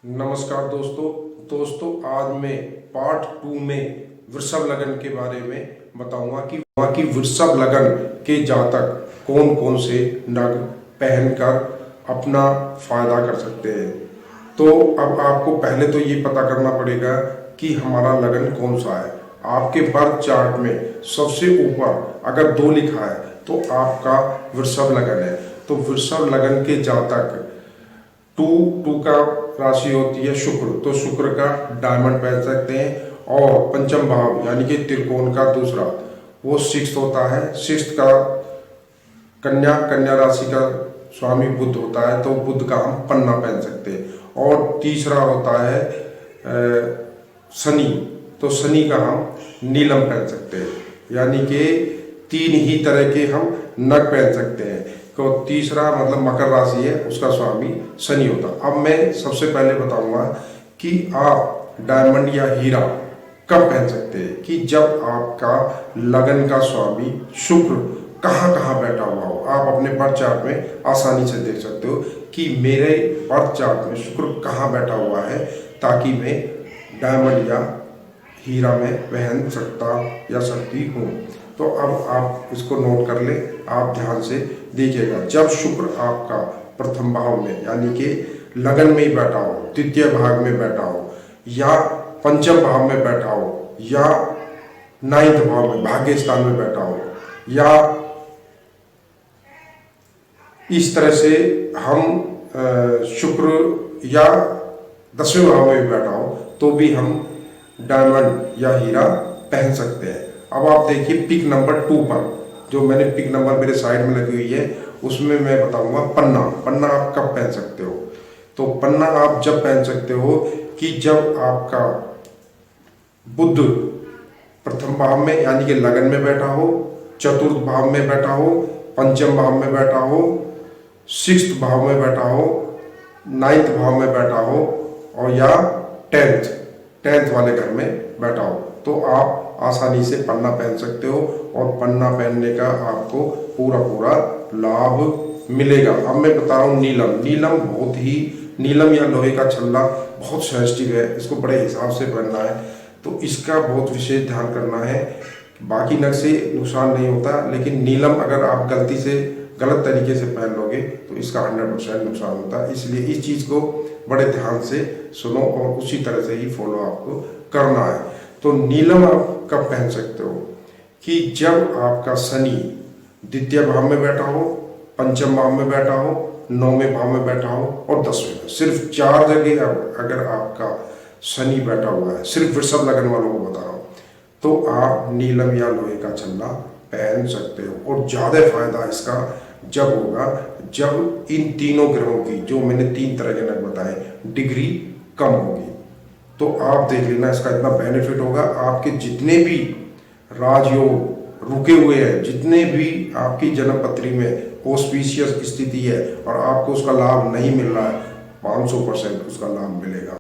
नमस्कार दोस्तों आज मैं पार्ट 2 में वृषभ लगन के बारे में बताऊंगा कि वृषभ लगन के जातक कौन कौन से नग पहनकर अपना फायदा कर सकते हैं। तो अब आपको पहले तो ये पता करना पड़ेगा कि हमारा लगन कौन सा है। आपके बर्थ चार्ट में सबसे ऊपर अगर 2 लिखा है तो आपका वृषभ लगन है। तो वृषभ लगन के जातक टू का राशि होती है शुक्र, तो शुक्र का डायमंड पहन सकते हैं। और पंचम भाव यानी कि त्रिकोण का दूसरा वो 6 होता है। 6 का कन्या राशि का स्वामी बुध होता है, तो बुध का हम पन्ना पहन सकते हैं। और तीसरा होता है शनि, तो शनि का हम नीलम पहन सकते हैं। यानी कि 3 ही तरह के हम नग पहन सकते हैं। तो तीसरा मतलब मकर राशि है, उसका स्वामी शनि होता है। अब मैं सबसे पहले बताऊंगा कि आप डायमंड या हीरा कब पहन सकते हैं। कि जब आपका लगन का स्वामी शुक्र कहाँ कहाँ बैठा हुआ हो। आप अपने बर्थ चार्ट में आसानी से देख सकते हो कि मेरे बर्थ चार्ट में शुक्र कहाँ बैठा हुआ है, ताकि मैं डायमंड या हीरा में पहन सकता या सकती हूँ। तो अब आप इसको नोट कर ले, आप ध्यान से देखिएगा। जब शुक्र आपका प्रथम भाव में यानी कि लगन में ही बैठा हो, तृतीय भाग में बैठा हो, या पंचम भाव में बैठा हो, या 9th भाव में भाग्य स्थान में बैठा हो, या इस तरह से हम शुक्र या 10वें भाव में भी बैठा हो, तो भी हम डायमंड या हीरा पहन सकते हैं। अब आप देखिए पिक नंबर 2 पर, जो मैंने पिक नंबर मेरे साइड में लगी हुई है, उसमें मैं बताऊंगा पन्ना आप कब पहन सकते हो। तो पन्ना आप जब पहन सकते हो कि जब आपका बुध प्रथम भाव में यानी कि लगन में बैठा हो, चतुर्थ भाव में बैठा हो, पंचम भाव में बैठा हो, 6th भाव में बैठा हो, 9th भाव में बैठा हो, और या 10th वाले घर में बैठा हो, तो आप आसानी से पन्ना पहन सकते हो। और पन्ना पहनने का आपको पूरा लाभ मिलेगा। अब मैं बता रहा हूँ नीलम बहुत ही, नीलम या लोहे का छल्ला बहुत सेंसिटिव है, इसको बड़े हिसाब से पहनना है। तो इसका बहुत विशेष ध्यान करना है। बाकी नग से नुकसान नहीं होता, लेकिन नीलम अगर आप गलती से गलत तरीके से पहन लोगे तो इसका 100% नुकसान होता है। इसलिए इस चीज़ को बड़े ध्यान से सुनो और उसी तरह से ही फॉलो आपको करना है। तो नीलम आप कब पहन सकते हो कि जब आपका शनि द्वितीय भाव में बैठा हो, पंचम भाव में बैठा हो, 9वें भाव में बैठा हो, और 10वें में। सिर्फ 4 जगह अगर आपका शनि बैठा हुआ है, सिर्फ वृषभ लगन वालों को बता रहा हूँ, तो आप नीलम या लोहे का छल्ला पहन सकते हो। और ज़्यादा फायदा इसका जब होगा जब इन तीनों ग्रहों की, जो मैंने 3 तरह के नग बताए, डिग्री कम होगी। तो आप देख लेना इसका इतना बेनिफिट होगा। आपके जितने भी राजयोग रुके हुए हैं, जितने भी आपकी जन्म पत्री में ऑस्पिशियस स्थिति है और आपको उसका लाभ नहीं मिल रहा है, 500% उसका लाभ मिलेगा।